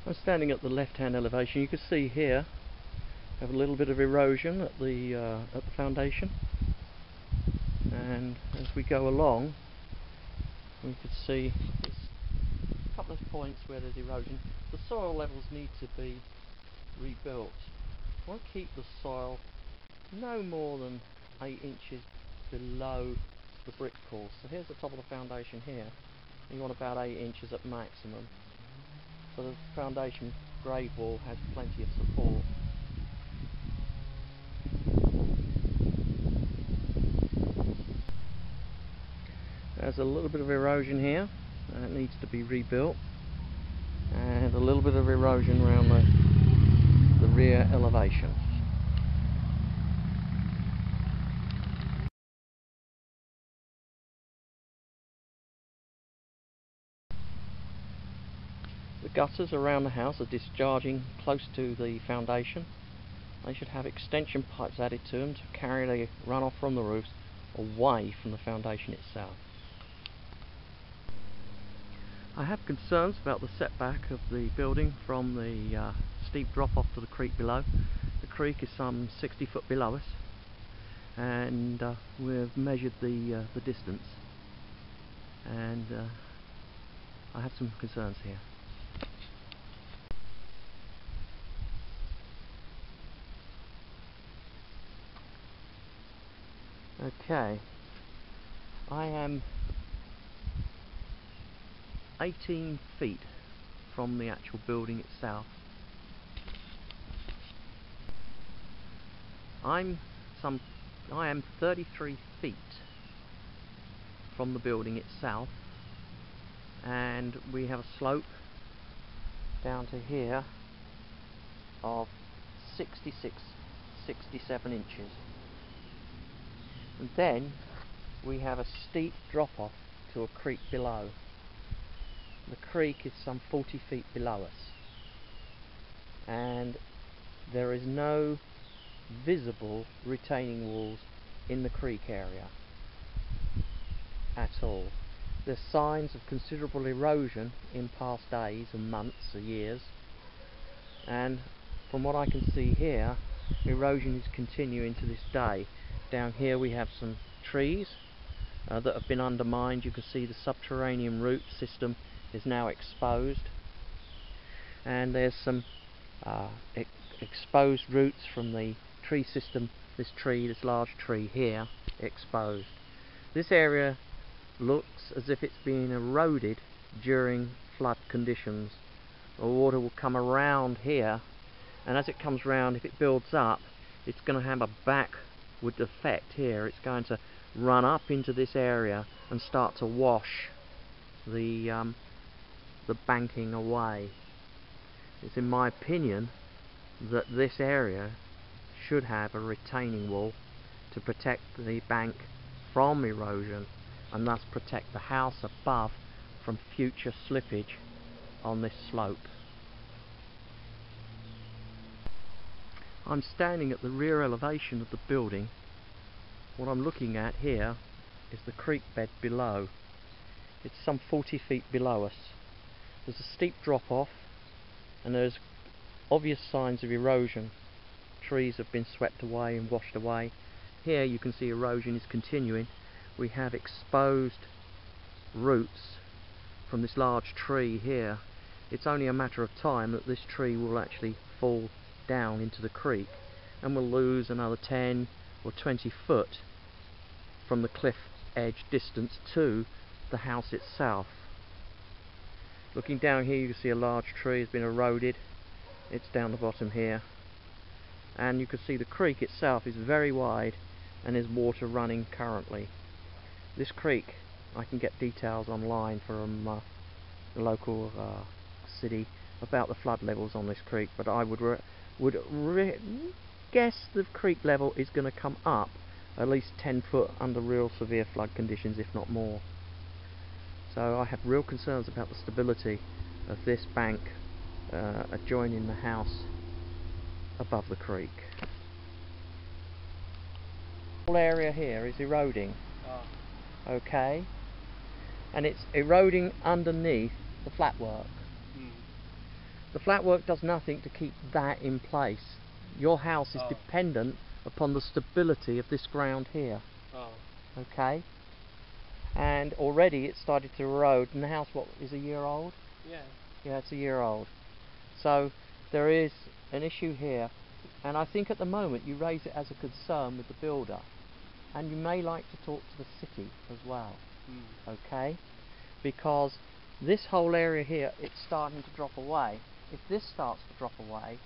I'm standing at the left-hand elevation. You can see here we have a little bit of erosion at the foundation, and as we go along we can see there's a couple of points where there's erosion. The soil levels need to be rebuilt. I want to keep the soil no more than 8 inches below the brick course. So here's the top of the foundation here. You want about 8 inches at maximum. So the foundation grade wall has plenty of support. There's a little bit of erosion here, and it needs to be rebuilt, and a little bit of erosion around the rear elevation. The gutters around the house are discharging close to the foundation. They should have extension pipes added to them to carry the runoff from the roofs away from the foundation itself. I have concerns about the setback of the building from the steep drop off to the creek below. The creek is some 60 foot below us, and we've measured the distance, and I have some concerns here. Okay, I am 18 feet from the actual building itself. I am 33 feet from the building itself, and we have a slope down to here of 66, 67 inches. And then we have a steep drop off to a creek below. The creek is some 40 feet below us, and there is no visible retaining walls in the creek area at all. There's signs of considerable erosion in past days and months or years, and from what I can see here, erosion is continuing to this day. Down here we have some trees that have been undermined. You can see the subterranean root system is now exposed, and there's some exposed roots from the tree system. This large tree here, exposed. This area looks as if it's being eroded during flood conditions. The water will come around here, and as it comes round, if it builds up, it's going to have a backward effect here. It's going to run up into this area and start to wash the banking away. It's in my opinion that this area should have a retaining wall to protect the bank from erosion, and thus protect the house above from future slippage on this slope. I'm standing at the rear elevation of the building. What I'm looking at here is the creek bed below. It's some 40 feet below us. There's a steep drop off, and there's obvious signs of erosion. Trees have been swept away and washed away. Here you can see erosion is continuing. We have exposed roots from this large tree here. It's only a matter of time that this tree will actually fall down into the creek, and we'll lose another 10 or 20 foot from the cliff edge distance to the house itself. Looking down here, you can see a large tree has been eroded. It's down the bottom here, and you can see the creek itself is very wide and there's water running currently. This creek, I can get details online from the local city about the flood levels on this creek, but I would guess the creek level is going to come up at least 10 foot under real severe flood conditions, if not more. So I have real concerns about the stability of this bank adjoining the house above the creek. The whole area here is eroding. Okay, and it's eroding underneath the flatwork. The flat work does nothing to keep that in place. Your house is Oh. dependent upon the stability of this ground here. Oh. Okay? And already it started to erode, and the house, what, is a year old? Yeah. Yeah, it's a year old. So there is an issue here, and I think at the moment you raise it as a concern with the builder, and you may like to talk to the city as well. Okay? Because this whole area here, it's starting to drop away. If this starts to drop away,